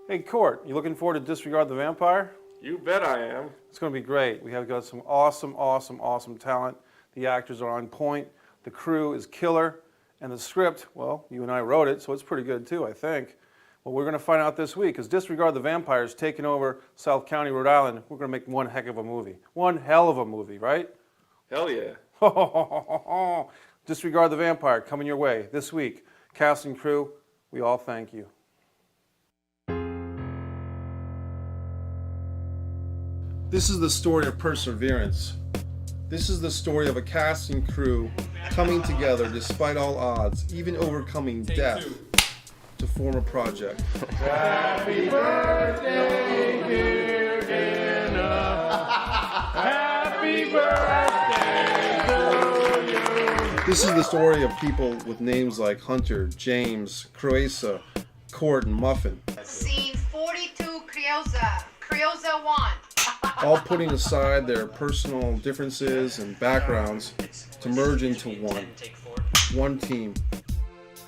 Hey, Court, you looking forward to Disregard the Vampire? You bet I am. It's going to be great. We have got some awesome talent. The actors are on point. The crew is killer. And the script, well, you and I wrote it, so it's pretty good too, I think. Well, we're going to find out this week, because Disregard the Vampire is taking over South County, Rhode Island. We're going to make one heck of a movie. One hell of a movie, right? Hell yeah. Disregard the Vampire, coming your way this week. Cast and crew, we all thank you. This is the story of perseverance. This is the story of a cast and crew coming together despite all odds, even overcoming death to form a project. Happy birthday, dear Dana. Happy birthday to you. This is the story of people with names like Hunter, James, Croesa, Court, and Muffin. Scene 42, Crioza 1. All putting aside their personal differences and backgrounds to merge into one team.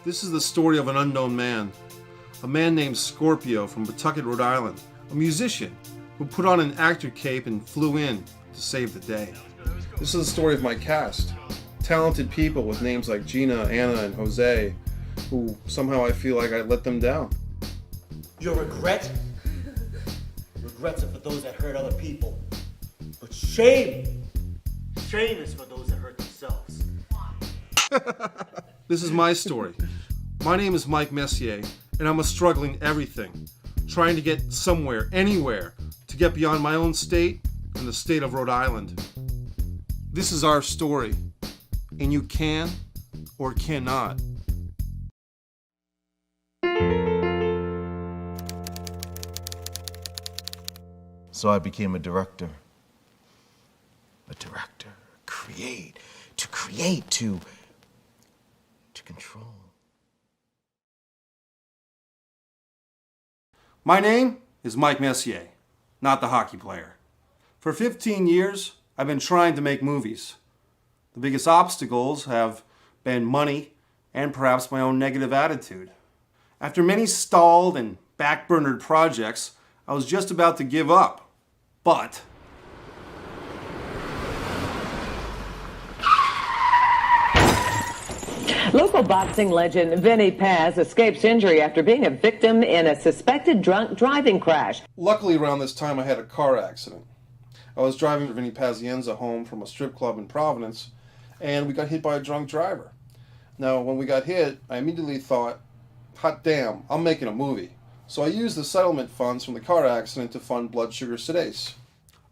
This is the story of an unknown man, a man named Scorpio from Pawtucket, Rhode Island, a musician who put on an actor cape and flew in to save the day. This is the story of my cast, talented people with names like Gina, Anna, and Jose, who somehow I feel like I let them down. Your regrets are for those that hurt other people. But shame is for those that hurt themselves. This is my story. My name is Mike Messier, and I'm a struggling everything, trying to get somewhere, anywhere, to get beyond my own state and the state of Rhode Island. This is our story, and you can or cannot. So I became a director. To control. My name is Mike Messier, not the hockey player. For 15 years, I've been trying to make movies. The biggest obstacles have been money and perhaps my own negative attitude. After many stalled and backburnered projects, I was just about to give up. But Local boxing legend Vinny Paz escapes injury after being a victim in a suspected drunk driving crash. luckily around this time I had a car accident. I was driving Vinny Pazienza home from a strip club in Providence, and we got hit by a drunk driver. Now, when we got hit, I immediately thought, hot damn, I'm making a movie. So I used the settlement funds from the car accident to fund Blood Sugar Sedace,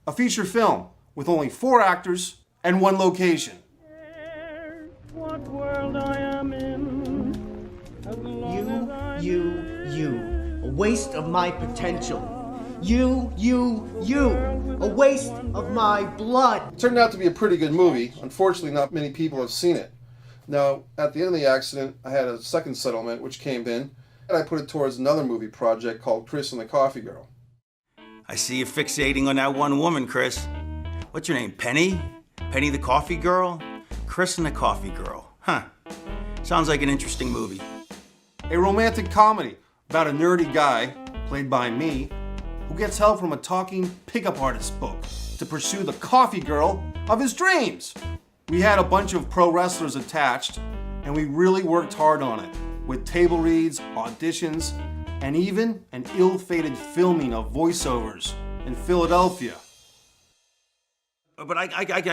a feature film with only 4 actors and 1 location. What world I am in. You. A waste of my potential. You. A waste of my blood. It turned out to be a pretty good movie. Unfortunately, not many people have seen it. Now, at the end of the accident, I had a second settlement which came in, and I put it towards another movie project called Chris and the Coffee Girl. I see you fixating on that one woman, Chris. What's your name, Penny? Penny the Coffee Girl? Chris and the Coffee Girl. Huh. Sounds like an interesting movie. A romantic comedy about a nerdy guy, played by me, who gets help from a talking pickup artist book to pursue the coffee girl of his dreams. We had a bunch of pro wrestlers attached, and we really worked hard on it, with table reads, auditions, and even an ill-fated filming of voiceovers in Philadelphia. But I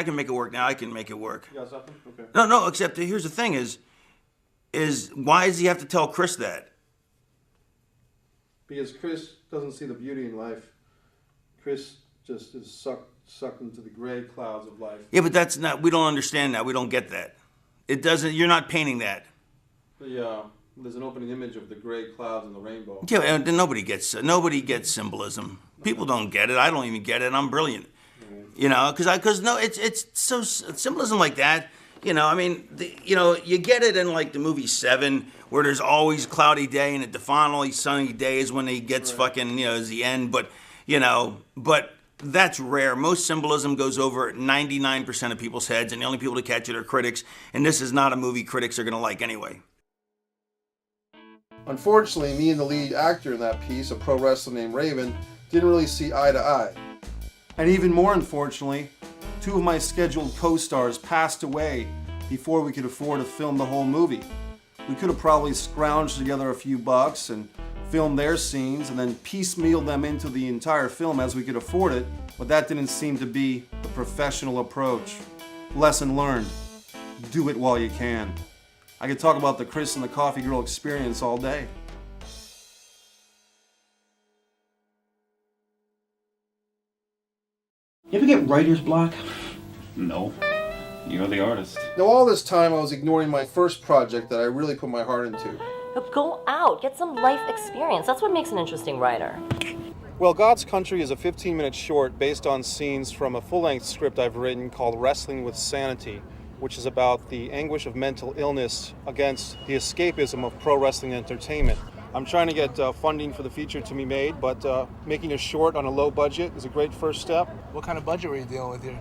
can make it work now. I can make it work. You got something? Okay. No, except here's the thing is why does he have to tell Chris that? Because Chris doesn't see the beauty in life. Chris just is sucked into the gray clouds of life. Yeah, but that's not, we don't understand that. We don't get that. It doesn't, you're not painting that. There's an opening image of the gray clouds and the rainbow. Yeah, and nobody gets symbolism. People don't get it. I don't even get it. I'm brilliant. You know, because no, it's so symbolism like that. You know, I mean, you get it in like the movie Seven, where there's always cloudy day and at the finally sunny days when he gets fucking, is the end. But that's rare. Most symbolism goes over 99% of people's heads, and the only people to catch it are critics. And this is not a movie critics are gonna like anyway. Unfortunately, me and the lead actor in that piece, a pro wrestler named Raven, didn't really see eye to eye. And even more unfortunately, two of my scheduled co-stars passed away before we could afford to film the whole movie. We could have probably scrounged together a few bucks and filmed their scenes and then piecemealed them into the entire film as we could afford it, but that didn't seem to be the professional approach. Lesson learned: do it while you can. I could talk about the Chris and the Coffee Girl experience all day. You ever get writer's block? No. You're the artist. Now all this time I was ignoring my first project that I really put my heart into. Go out, get some life experience. That's what makes an interesting writer. Well, God's Country is a 15-minute short based on scenes from a full-length script I've written called Wrestling with Sanity, which is about the anguish of mental illness against the escapism of pro wrestling entertainment. I'm trying to get funding for the feature to be made, but making a short on a low budget is a great first step. What kind of budget were you dealing with here?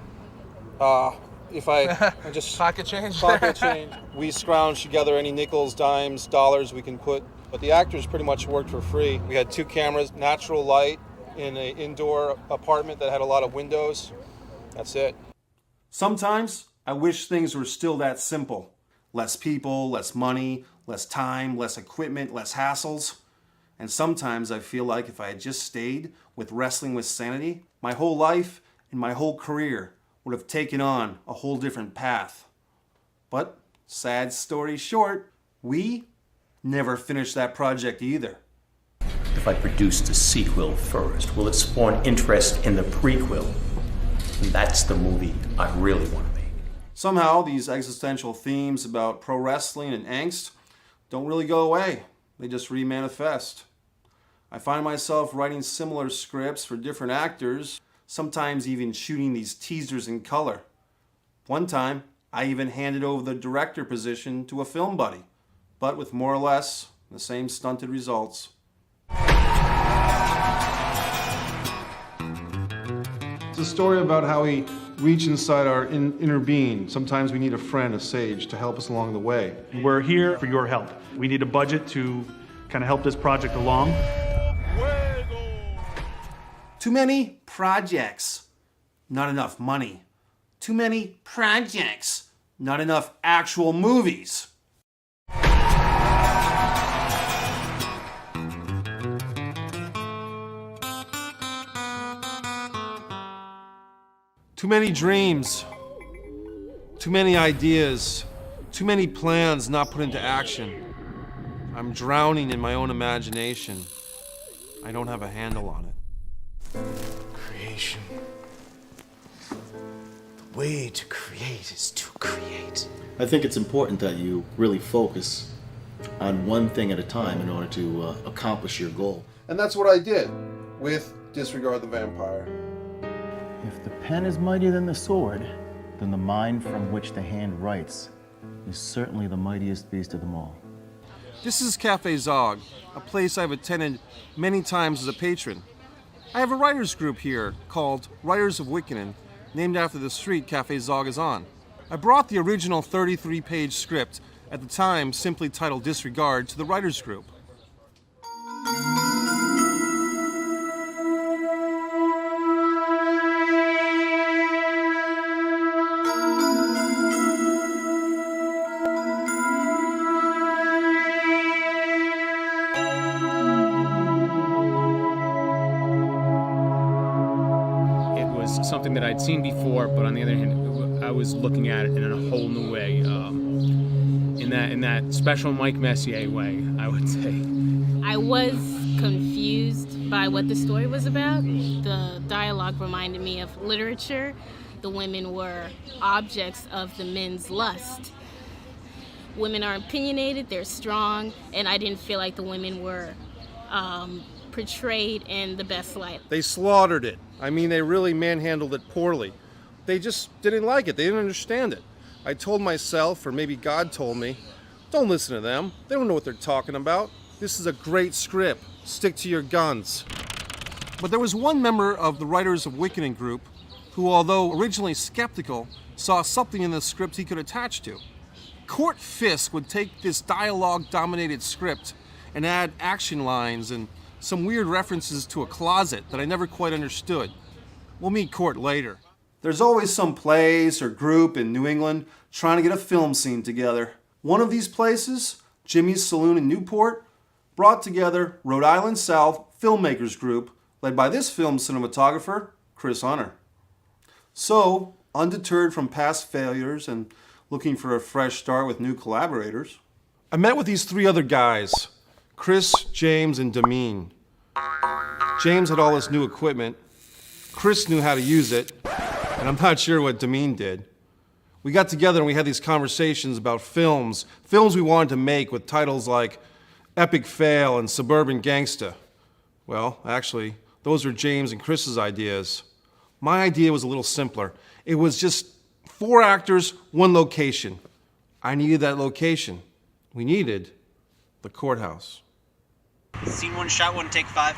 If I just... Pocket change? Pocket change. We scrounged together any nickels, dimes, dollars we can put, but the actors pretty much worked for free. We had 2 cameras, natural light, in an indoor apartment that had a lot of windows. That's it. Sometimes I wish things were still that simple. Less people, less money, less time, less equipment, less hassles. And sometimes I feel like if I had just stayed with Wrestling with Sanity, my whole life and my whole career would have taken on a whole different path. But, sad story short, we never finished that project either. If I produced a sequel first, will it spawn interest in the prequel? And that's the movie I really want to make. Somehow, these existential themes about pro wrestling and angst don't really go away. They just remanifest. I find myself writing similar scripts for different actors, sometimes even shooting these teasers in color. One time, I even handed over the director position to a film buddy, but with more or less the same stunted results. It's a story about how we reach inside our inner being. Sometimes we need a friend, a sage, to help us along the way. We're here for your help. We need a budget to kind of help this project along. Too many projects, not enough money. Too many projects, not enough actual movies. Too many dreams, too many ideas, too many plans not put into action. I'm drowning in my own imagination. I don't have a handle on it. Creation. The way to create is to create. I think it's important that you really focus on one thing at a time in order to accomplish your goal. And that's what I did with Disregard the Vampire. If the pen is mightier than the sword, then the mind from which the hand writes is certainly the mightiest beast of them all. This is Cafe Zog, a place I've attended many times as a patron. I have a writers group here called Writers of Wickenen, named after the street Cafe Zog is on. I brought the original 33-page script, at the time simply titled Disregard, to the writers group. Something that I'd seen before, but on the other hand, I was looking at it in a whole new way, in that special Mike Messier way, I would say. I was confused by what the story was about. The dialogue reminded me of literature. The women were objects of the men's lust. Women are opinionated, they're strong, and I didn't feel like the women were portrayed in the best light. They slaughtered it. I mean, they really manhandled it poorly. They just didn't like it. They didn't understand it. I told myself, or maybe God told me, don't listen to them. They don't know what they're talking about. This is a great script. Stick to your guns. But there was one member of the Writers of Wickenen group who, although originally skeptical, saw something in the script he could attach to. Court Fisk would take this dialogue-dominated script and add action lines and some weird references to a closet that I never quite understood. We'll meet Court later. There's always some place or group in New England trying to get a film scene together. One of these places, Jimmy's Saloon in Newport, brought together Rhode Island South Filmmakers Group, led by this film cinematographer, Chris Hunter. So, undeterred from past failures and looking for a fresh start with new collaborators, I met with these three other guys, Chris, James, and Dameen. James had all this new equipment. Chris knew how to use it, and I'm not sure what Dameen did. We got together and we had these conversations about films we wanted to make with titles like Epic Fail and Suburban Gangsta. Well, actually, those are James and Chris's ideas. My idea was a little simpler. It was just 4 actors, 1 location. I needed that location. We needed the courthouse. Scene 1, shot 1, take 5.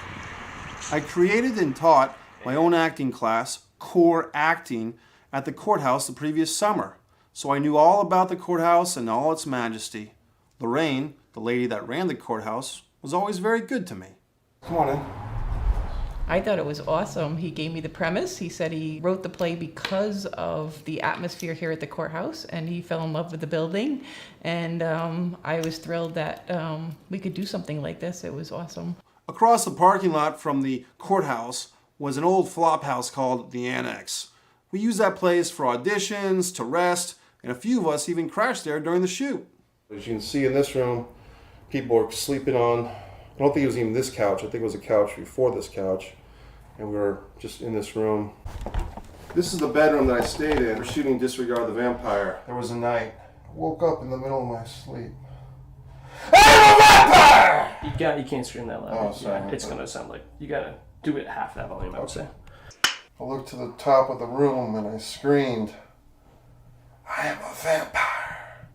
I created and taught my own acting class, Core Acting, at the courthouse the previous summer. So I knew all about the courthouse and all its majesty. Lorraine, the lady that ran the courthouse, was always very good to me. Come on in. I thought it was awesome. He gave me the premise. He said he wrote the play because of the atmosphere here at the courthouse, and he fell in love with the building. And I was thrilled that we could do something like this. It was awesome. Across the parking lot from the courthouse was an old flop house called the Annex. We used that place for auditions, to rest, and a few of us even crashed there during the shoot. As you can see in this room, people were sleeping on, I don't think it was even this couch, I think it was a couch before this couch, and we were just in this room. This is the bedroom that I stayed in. We're shooting Disregard the Vampire. There was a night, I woke up in the middle of my sleep. I'm a vampire! You can't scream that loud. Oh, sorry. Yeah, it's gonna sound like, you gotta do it half that volume, I would say. I looked to the top of the room and I screamed, I am a vampire,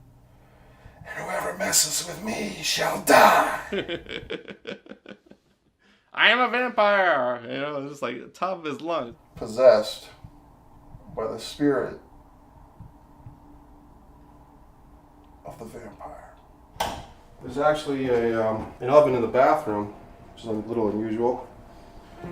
and whoever messes with me shall die. I am a vampire! You know, just like the top of his lungs. Possessed by the spirit of the vampire. There's actually an oven in the bathroom, which is a little unusual.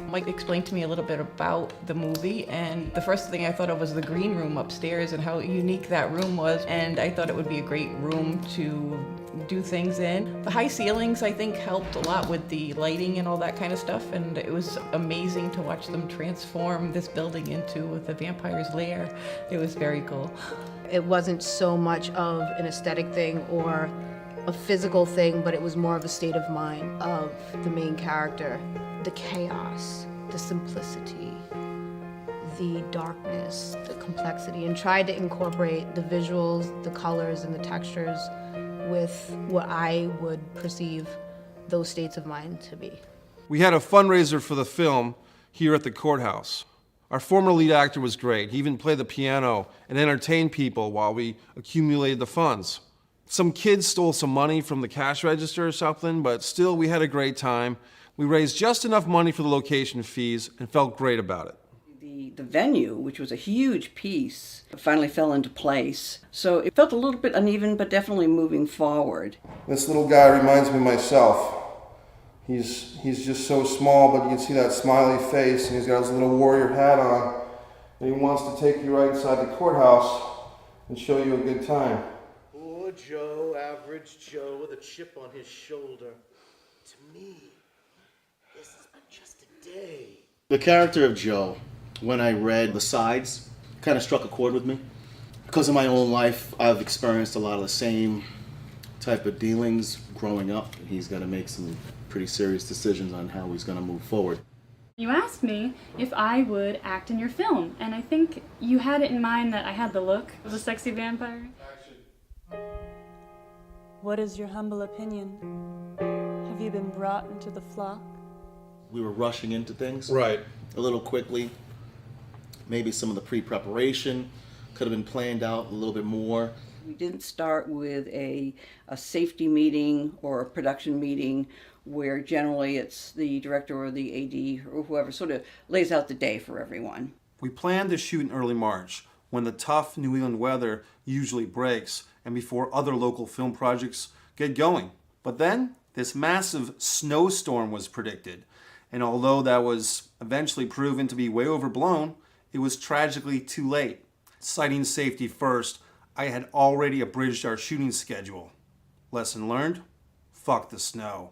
Mike explained to me a little bit about the movie, and the first thing I thought of was the green room upstairs and how unique that room was, and I thought it would be a great room to do things in. The high ceilings, I think, helped a lot with the lighting and all that kind of stuff, and it was amazing to watch them transform this building into the vampire's lair. It was very cool. It wasn't so much of an aesthetic thing or a physical thing, but it was more of a state of mind of the main character. The chaos, the simplicity, the darkness, the complexity, and tried to incorporate the visuals, the colors, and the textures with what I would perceive those states of mind to be. We had a fundraiser for the film here at the courthouse. Our former lead actor was great. He even played the piano and entertained people while we accumulated the funds. Some kids stole some money from the cash register or something, but still we had a great time. We raised just enough money for the location fees and felt great about it. The venue, which was a huge piece, finally fell into place. So it felt a little bit uneven, but definitely moving forward. This little guy reminds me of myself. He's just so small, but you can see that smiley face, and he's got his little warrior hat on, and he wants to take you right inside the courthouse and show you a good time. Poor Joe, average Joe with a chip on his shoulder. To me, this has been just a day. The character of Joe, when I read the sides, kind of struck a chord with me. Because in my own life, I've experienced a lot of the same type of dealings growing up. He's got to make some pretty serious decisions on how he's going to move forward. You asked me if I would act in your film, and I think you had it in mind that I had the look of a sexy vampire. What is your humble opinion? Have you been brought into the flock? We were rushing into things. Right. A little quickly. Maybe some of the pre-preparation could have been planned out a little bit more. We didn't start with a safety meeting or a production meeting where generally it's the director or the AD or whoever sort of lays out the day for everyone. We planned to shoot in early March, when the tough New England weather usually breaks and before other local film projects get going. But then This massive snowstorm was predicted, and although that was eventually proven to be way overblown, it was tragically too late. Citing safety first, I had already abridged our shooting schedule. Lesson learned? Fuck the snow.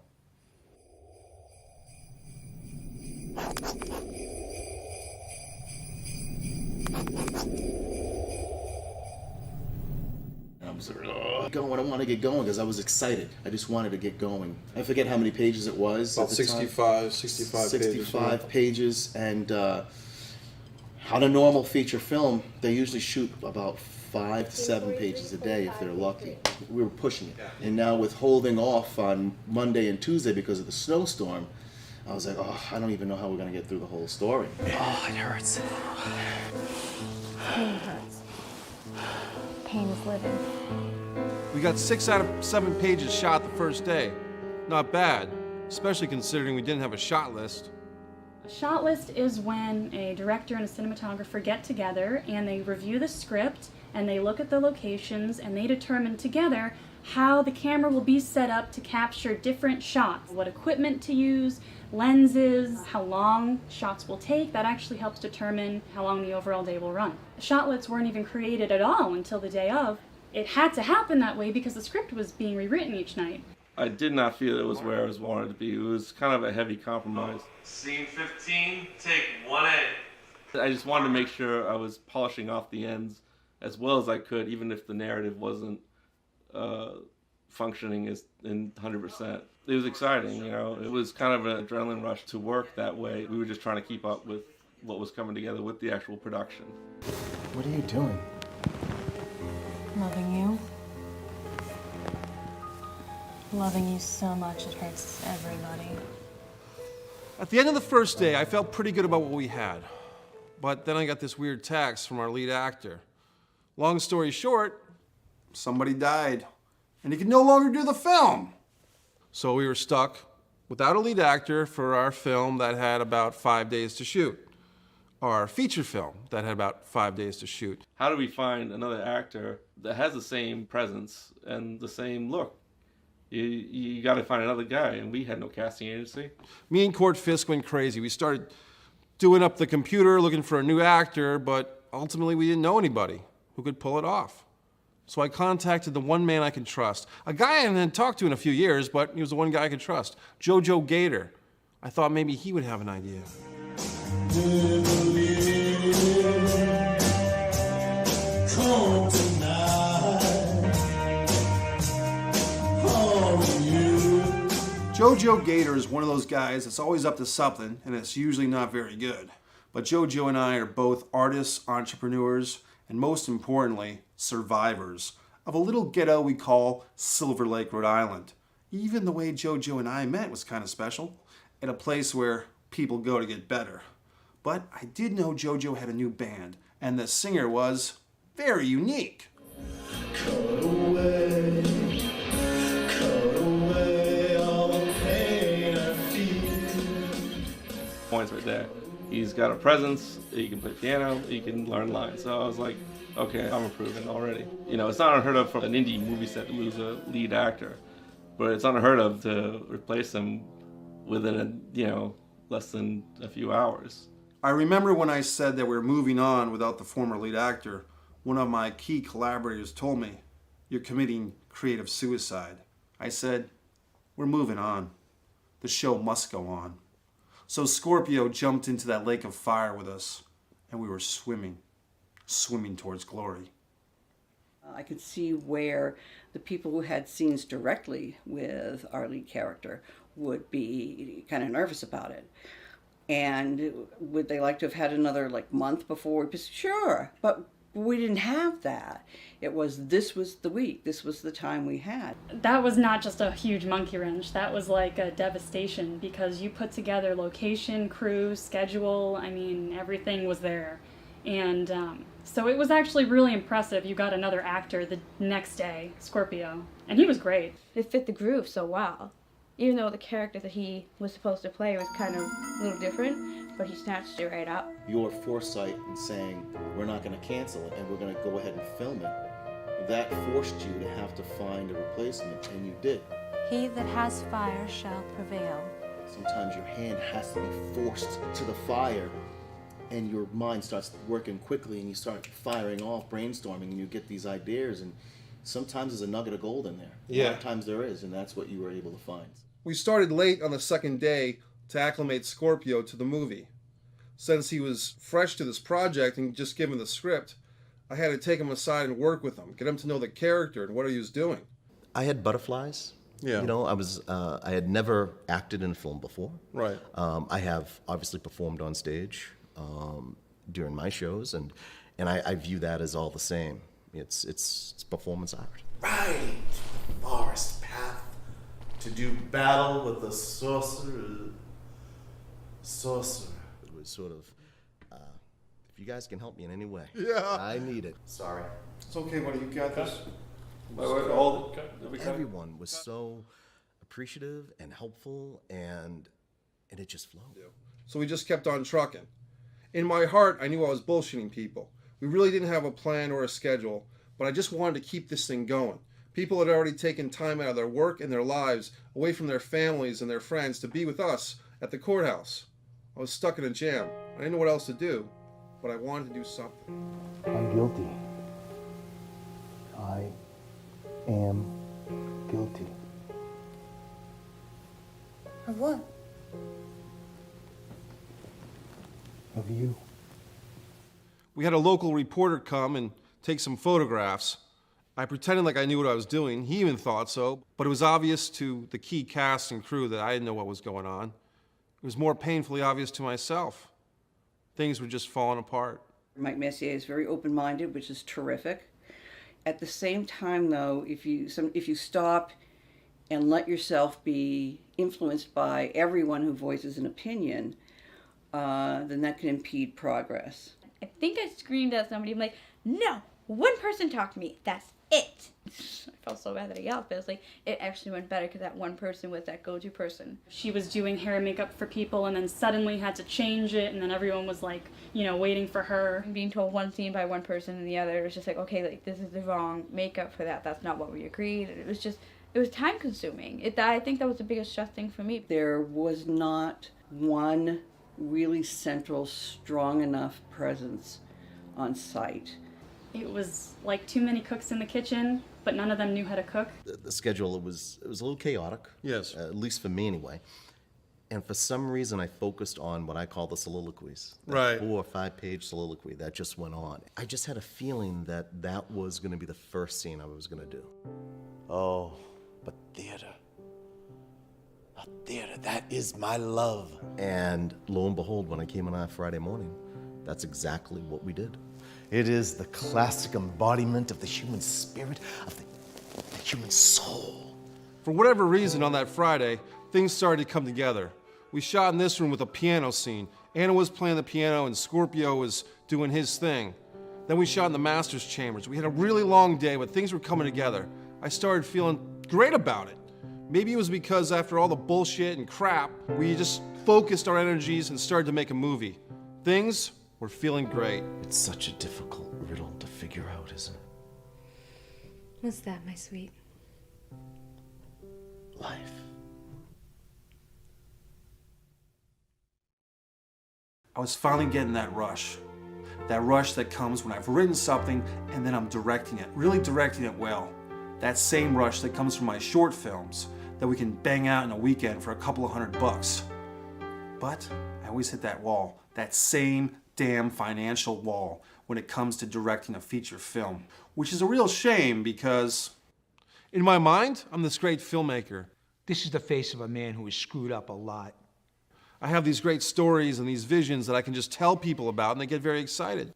I'm sort of going. I want to get going because I was excited. I just wanted to get going. I forget how many pages it was. About at the time. 65 pages. And on a normal feature film, they usually shoot about 5 to 7 pages a day if they're lucky. We were pushing it. And now with holding off on Monday and Tuesday because of the snowstorm, I was like, oh, I don't even know how we're going to get through the whole story. Oh, it hurts. Pain hurts. Pain is living. We got 6 out of 7 pages shot the first day. Not bad, especially considering we didn't have a shot list. A shot list is when a director and a cinematographer get together and they review the script and they look at the locations and they determine together how the camera will be set up to capture different shots, what equipment to use, lenses, how long shots will take. That actually helps determine how long the overall day will run. The shot lists weren't even created at all until the day of. It had to happen that way because the script was being rewritten each night. I did not feel it was where I was wanted to be. It was kind of a heavy compromise. Scene 15, take 1A. I just wanted to make sure I was polishing off the ends as well as I could, even if the narrative wasn't functioning as in 100%. It was exciting, you know. It was kind of an adrenaline rush to work that way. We were just trying to keep up with what was coming together with the actual production. What are you doing? Loving you. Loving you so much it hurts everybody. At the end of the first day, I felt pretty good about what we had. But then I got this weird text from our lead actor. Long story short, somebody died, and he could no longer do the film. So we were stuck without a lead actor for our film that had about 5 days to shoot. Our feature film that had about 5 days to shoot. How do we find another actor that has the same presence and the same look? You got to find another guy, and we had no casting agency. Me and Court Fisk went crazy. We started doing up the computer, looking for a new actor, but ultimately we didn't know anybody who could pull it off. So I contacted the one man I could trust. A guy I hadn't talked to in a few years, but he was the one guy I could trust. Jojo Gator. I thought maybe he would have an idea. Jojo Gator is one of those guys that's always up to something, and it's usually not very good. But Jojo and I are both artists, entrepreneurs, and most importantly, survivors of a little ghetto we call Silver Lake, Rhode Island. Even the way Jojo and I met was kind of special, at a place where people go to get better. But I did know Jojo had a new band, and the singer was very unique. Points right there. He's got a presence, he can play piano, he can learn lines. So I was like, okay, I'm improving already. You know, it's not unheard of for an indie movie set to lose a lead actor, but it's unheard of to replace him within less than a few hours. I remember when I said that we were moving on without the former lead actor, one of my key collaborators told me, "You're committing creative suicide." I said, "We're moving on. The show must go on." So Scorpio jumped into that lake of fire with us, and we were swimming towards glory. I could see where the people who had scenes directly with our lead character would be kind of nervous about it. And would they like to have had another month before? Sure, but we didn't have that. This was the week, this was the time we had. That was not just a huge monkey wrench, that was like a devastation because you put together location, crew, schedule, everything was there. And so it was actually really impressive. You got another actor the next day, Scorpio, and he was great. It fit the groove so well. Even though the character that he was supposed to play was kind of a little different, but he snatched it right up. Your foresight in saying, we're not going to cancel it and we're going to go ahead and film it, that forced you to have to find a replacement, and you did. He that has fire shall prevail. Sometimes your hand has to be forced to the fire, and your mind starts working quickly, and you start firing off, brainstorming, and you get these ideas, and sometimes there's a nugget of gold in there. Yeah. A lot of times there is, and that's what you were able to find. We started late on the second day to acclimate Scorpio to the movie. Since he was fresh to this project and just given the script, I had to take him aside and work with him, get him to know the character and what he was doing. I had butterflies. Yeah. You know, I had never acted in a film before. Right. I have obviously performed on stage during my shows, and I view that as all the same. It's performance art. Right, forest path to do battle with the sorcerer. It was sort of, if you guys can help me in any way, Yeah. I need it. Sorry. It's okay, buddy. You got this. Everyone was so appreciative and helpful, and it just flowed. So we just kept on trucking. In my heart, I knew I was bullshitting people. We really didn't have a plan or a schedule, but I just wanted to keep this thing going. People had already taken time out of their work and their lives, away from their families and their friends, to be with us at the courthouse. I was stuck in a jam. I didn't know what else to do, but I wanted to do something. I'm guilty. I am guilty. Of what? Of you. We had a local reporter come and take some photographs. I pretended like I knew what I was doing. He even thought so, but it was obvious to the key cast and crew that I didn't know what was going on. It was more painfully obvious to myself. Things were just falling apart. Mike Messier is very open-minded, which is terrific. At the same time, though, if you stop and let yourself be influenced by everyone who voices an opinion, then that can impede progress. I think I screamed at somebody. I'm like, no, one person talked to me. That's it. I felt so bad that I yelled, but it's like, it actually went better because that one person was that go-to person. She was doing hair and makeup for people and then suddenly had to change it, and then everyone was like, you know, waiting for her. Being told one scene by one person and the other, it was just like, okay, like, this is the wrong makeup for that. That's not what we agreed. It was time consuming. I think that was the biggest stress thing for me. There was not one really central, strong enough presence on site. It was like too many cooks in the kitchen, but none of them knew how to cook. The schedule, it was a little chaotic. Yes. At least for me anyway. And for some reason, I focused on what I call the soliloquies. That Right. 4 or 5 page soliloquy that just went on. I just had a feeling that was going to be the first scene I was going to do. Oh, but theater. Theater, that is my love. And lo and behold, when I came on Friday morning, that's exactly what we did. It is the classic embodiment of the human spirit, of the human soul. For whatever reason, on that Friday, things started to come together. We shot in this room with a piano scene. Anna was playing the piano and Scorpio was doing his thing. Then we shot in the master's chambers. We had a really long day, but things were coming together. I started feeling great about it. Maybe it was because after all the bullshit and crap, we just focused our energies and started to make a movie. Things were feeling great. It's such a difficult riddle to figure out, isn't it? What's that, my sweet? Life. I was finally getting that rush. That rush that comes when I've written something and then I'm directing it, really directing it well. That same rush that comes from my short films that we can bang out in a weekend for a couple of $100. But I always hit that wall, that same damn financial wall when it comes to directing a feature film, which is a real shame because in my mind, I'm this great filmmaker. This is the face of a man who has screwed up a lot. I have these great stories and these visions that I can just tell people about and they get very excited.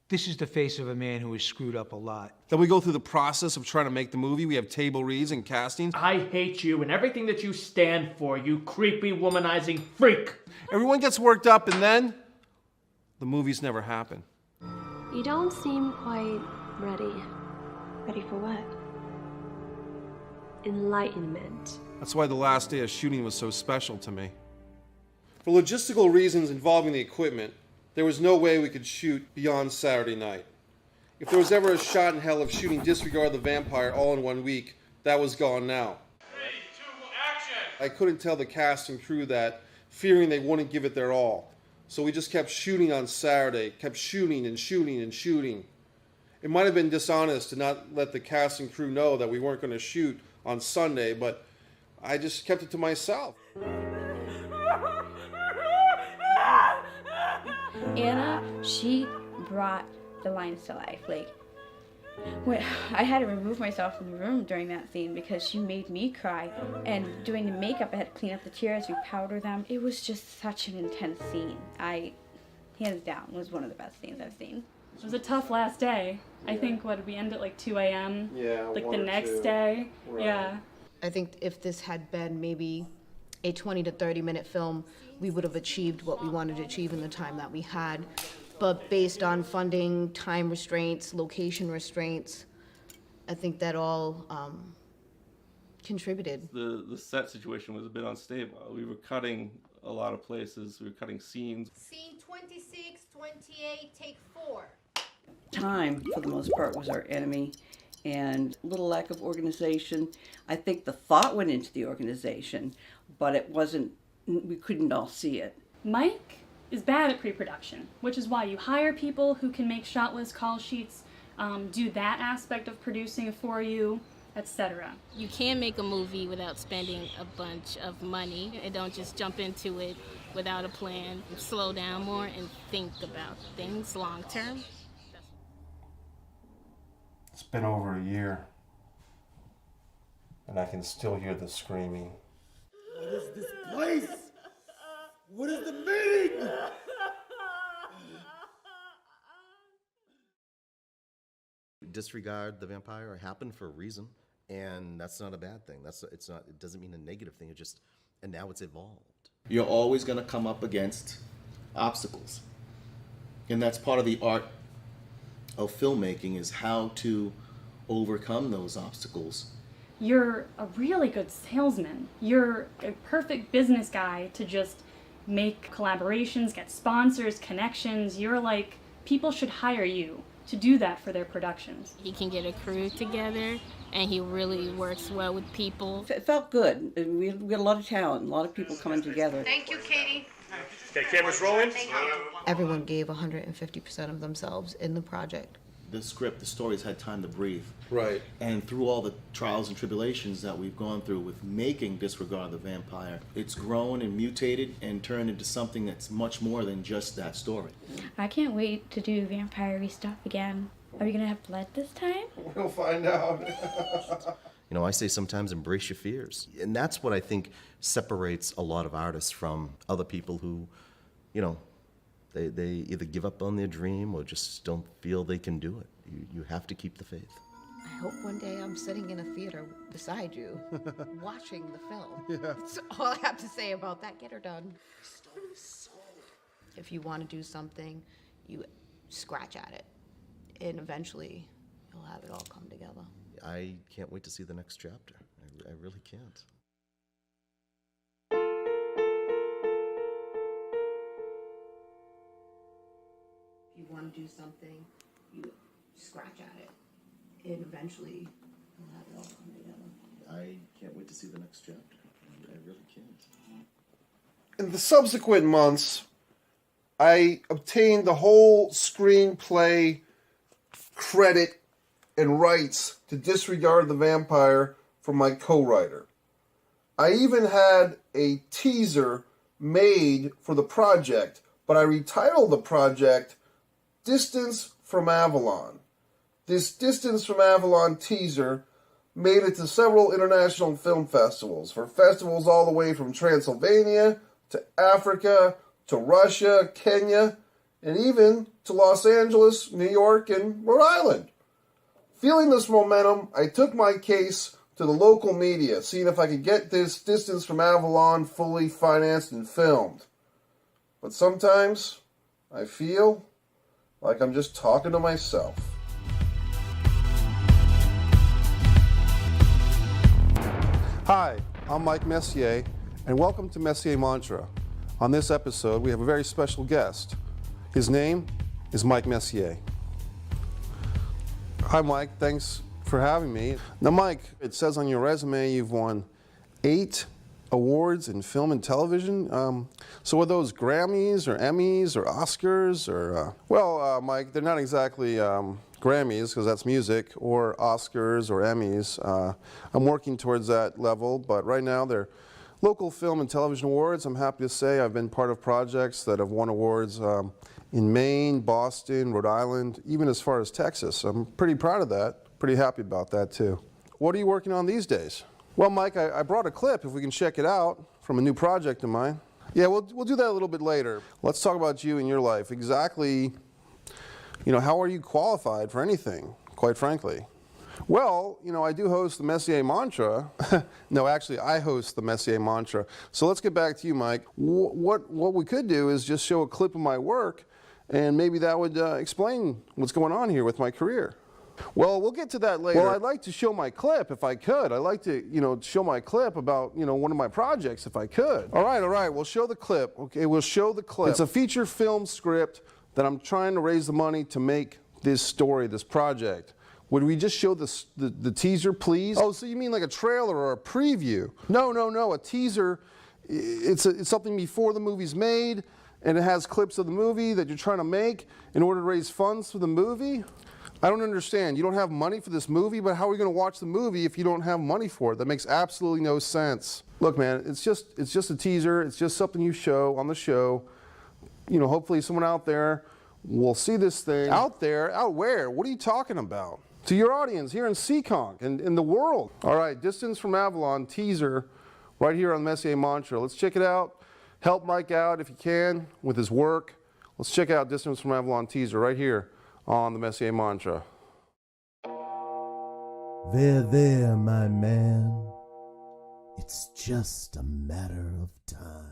This is the face of a man who has screwed up a lot. Then we go through the process of trying to make the movie. We have table reads and castings. I hate you and everything that you stand for, you creepy, womanizing freak. Everyone gets worked up and then the movies never happen. You don't seem quite ready. Ready for what? Enlightenment. That's why the last day of shooting was so special to me. For logistical reasons involving the equipment, there was no way we could shoot beyond Saturday night. If there was ever a shot in hell of shooting Disregard the Vampire all in 1 week, that was gone now. 3, I couldn't tell the cast and crew that, fearing they wouldn't give it their all. So we just kept shooting on Saturday, kept shooting and shooting and shooting. It might have been dishonest to not let the cast and crew know that we weren't going to shoot on Sunday, but I just kept it to myself. Anna, she brought the lines to life. Like, when I had to remove myself from the room during that scene because she made me cry. And doing the makeup, I had to clean up the tears, repowder them. It was just such an intense scene. Hands down, was one of the best scenes I've seen. It was a tough last day. I think, what, did we end at like 2 a.m.? Yeah, like 1 the or next 2. day? Right. Yeah. I think if this had been maybe a 20 to 30 minute film, we would have achieved what we wanted to achieve in the time that we had. But based on funding, time restraints, location restraints, I think that all contributed. The set situation was a bit unstable. We were cutting a lot of places. We were cutting scenes. Scene 26, 28, take 4. Time, for the most part, was our enemy, and little lack of organization. I think the thought went into the organization, but it wasn't, we couldn't all see it. Mike is bad at pre-production, which is why you hire people who can make shot list call sheets, do that aspect of producing for you, etc. You can't make a movie without spending a bunch of money, and don't just jump into it without a plan. Slow down more and think about things long term. It's been over a year, and I can still hear the screaming. What is this place? What is the meaning? Disregard the Vampire happened for a reason, and that's not a bad thing. It doesn't mean a negative thing. And now it's evolved. You're always going to come up against obstacles. And that's part of the art of filmmaking, is how to overcome those obstacles. You're a really good salesman. You're a perfect business guy to just make collaborations, get sponsors, connections. You're like, people should hire you to do that for their productions. He can get a crew together, and he really works well with people. It felt good. We had a lot of talent, a lot of people coming together. Thank you, Katie. Okay, cameras rolling. Everyone gave 150% of themselves in the project. The script, the stories had time to breathe. Right. And through all the trials and tribulations that we've gone through with making Disregard the Vampire, it's grown and mutated and turned into something that's much more than just that story. I can't wait to do vampire-y stuff again. Are we gonna have blood this time? We'll find out. You know, I say sometimes embrace your fears. And that's what I think separates a lot of artists from other people who, you know, they either give up on their dream or just don't feel they can do it. You have to keep the faith. I hope one day I'm sitting in a theater beside you, watching the film. Yeah. That's all I have to say about that. Get her done. If you want to do something, you scratch at it, and eventually you'll have it all come together. I can't wait to see the next chapter. I really can't. If you want to do something, you scratch at it, and eventually you'll have it all come together. I can't wait to see the next chapter. I really can't. In the subsequent months, I obtained the whole screenplay credit and rights to Disregard the Vampire from my co-writer. I even had a teaser made for the project, but I retitled the project Distance from Avalon. This Distance from Avalon teaser made it to several international film festivals, for festivals all the way from Transylvania to Africa to Russia, Kenya, and even to Los Angeles, New York, and Rhode Island. Feeling this momentum, I took my case to the local media, seeing if I could get this Distance from Avalon fully financed and filmed. But sometimes I feel like I'm just talking to myself. Hi, I'm Mike Messier, and welcome to Messier Mantra. On this episode, we have a very special guest. His name is Mike Messier. Hi, Mike. Thanks for having me. Now, Mike, it says on your resume you've won 8 awards in film and television. So are those Grammys or Emmys or Oscars or? Well, Mike, they're not exactly Grammys because that's music, or Oscars or Emmys. I'm working towards that level, but right now they're local film and television awards. I'm happy to say I've been part of projects that have won awards in Maine, Boston, Rhode Island, even as far as Texas. I'm pretty proud of that. Pretty happy about that too. What are you working on these days? Well, Mike, I brought a clip if we can check it out from a new project of mine. Yeah, we'll do that a little bit later. Let's talk about you and your life. Exactly, how are you qualified for anything, quite frankly? Well, I do host the Messier Mantra. No, actually, I host the Messier Mantra. So let's get back to you, Mike. What we could do is just show a clip of my work, and maybe that would explain what's going on here with my career. Well, we'll get to that later. Well, I'd like to show my clip if I could. I'd like to, show my clip about, one of my projects if I could. All right, we'll show the clip. Okay, we'll show the clip. It's a feature film script that I'm trying to raise the money to make this story, this project. Would we just show the teaser, please? Oh, so you mean like a trailer or a preview? No, a teaser. It's something before the movie's made, and it has clips of the movie that you're trying to make in order to raise funds for the movie? I don't understand. You don't have money for this movie, but how are we going to watch the movie if you don't have money for it? That makes absolutely no sense. Look, man, it's just a teaser. It's just something you show on the show. Hopefully someone out there will see this thing. Out there? Out where? What are you talking about? To your audience here in Seekonk and in the world. All right, Distance from Avalon teaser right here on Messier Mantra. Let's check it out. Help Mike out if you can with his work. Let's check out Distance from Avalon teaser right here on the Messier Mantra. There, my man. It's just a matter of time.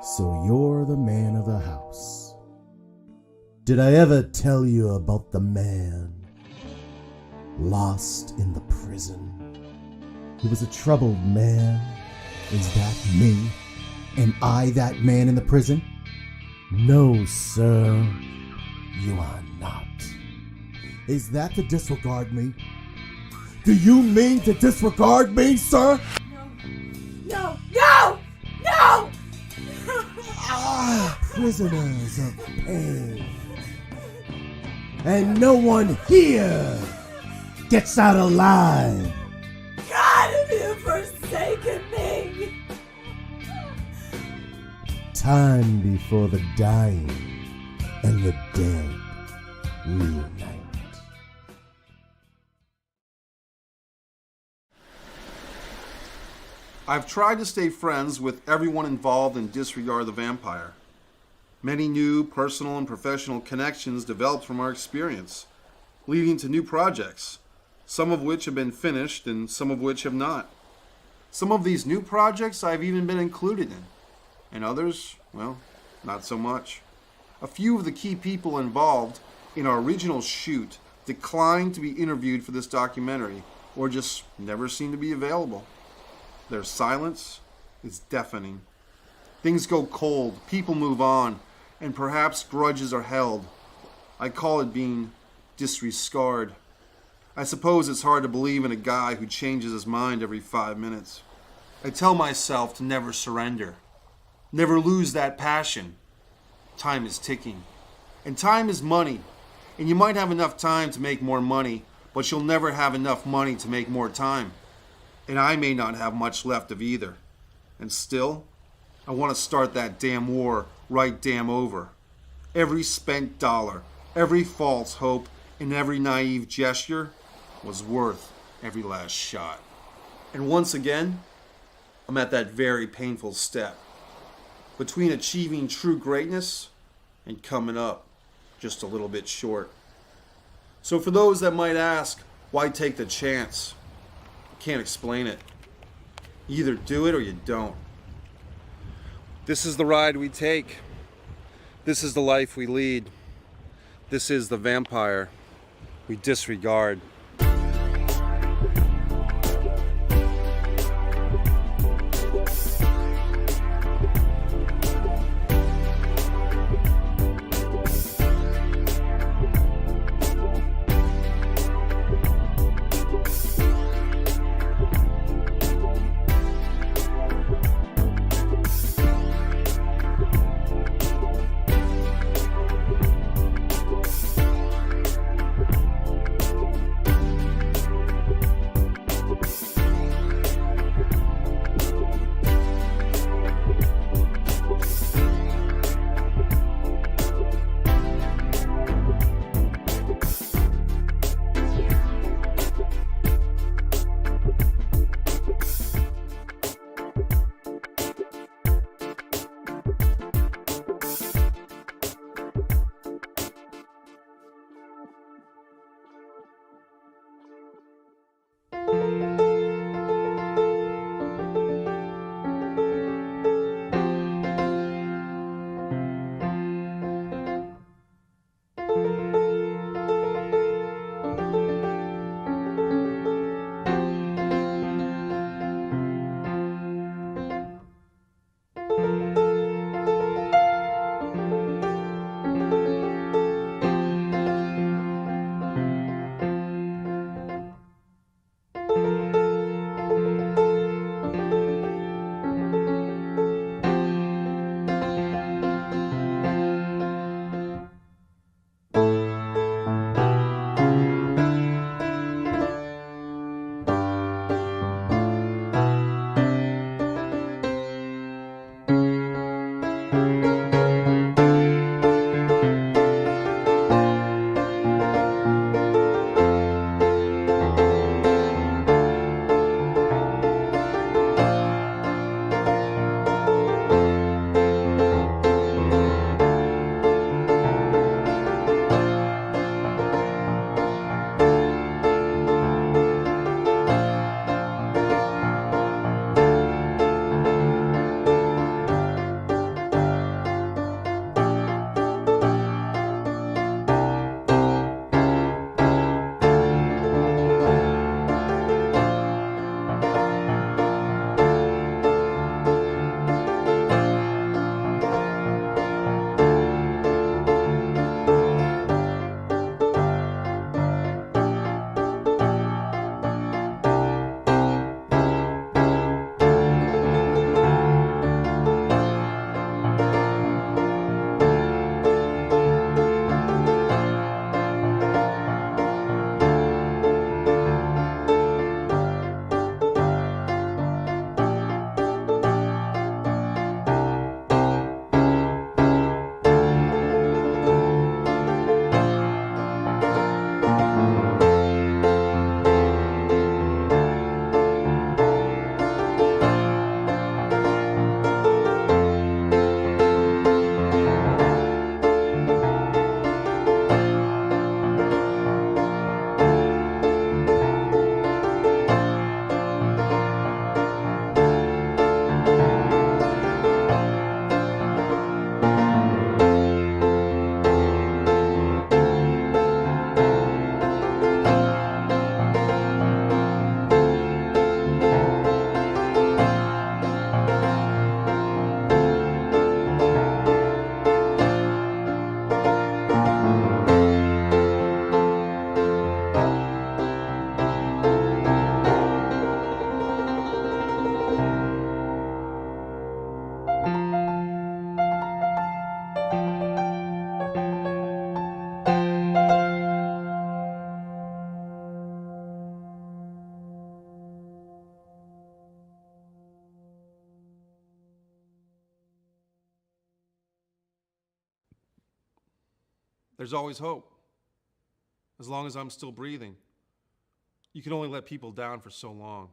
So you're the man of the house. Did I ever tell you about the man lost in the prison? He was a troubled man. Is that me? Am I that man in the prison? No, sir, you are not. Is that to disregard me? Do you mean to disregard me, sir? No! Prisoners of pain. And no one here gets out alive. God, have you forsaken me? Time before the dying and the dead reunite. I've tried to stay friends with everyone involved in Disregard the Vampire. Many new personal and professional connections developed from our experience, leading to new projects, some of which have been finished and some of which have not. Some of these new projects I've even been included in, and others, well, not so much. A few of the key people involved in our original shoot declined to be interviewed for this documentary, or just never seemed to be available. Their silence is deafening. Things go cold, people move on, and perhaps grudges are held. I call it being disregarded. I suppose it's hard to believe in a guy who changes his mind every 5 minutes. I tell myself to never surrender, never lose that passion. Time is ticking, and time is money, and you might have enough time to make more money, but you'll never have enough money to make more time. And I may not have much left of either. And still, I want to start that damn war right damn over. Every spent dollar, every false hope, and every naive gesture was worth every last shot. And once again, I'm at that very painful step between achieving true greatness and coming up just a little bit short. So for those that might ask, why take the chance? I can't explain it. You either do it or you don't. This is the ride we take. This is the life we lead. This is the vampire we disregard. There's always hope. As long as I'm still breathing. You can only let people down for so long.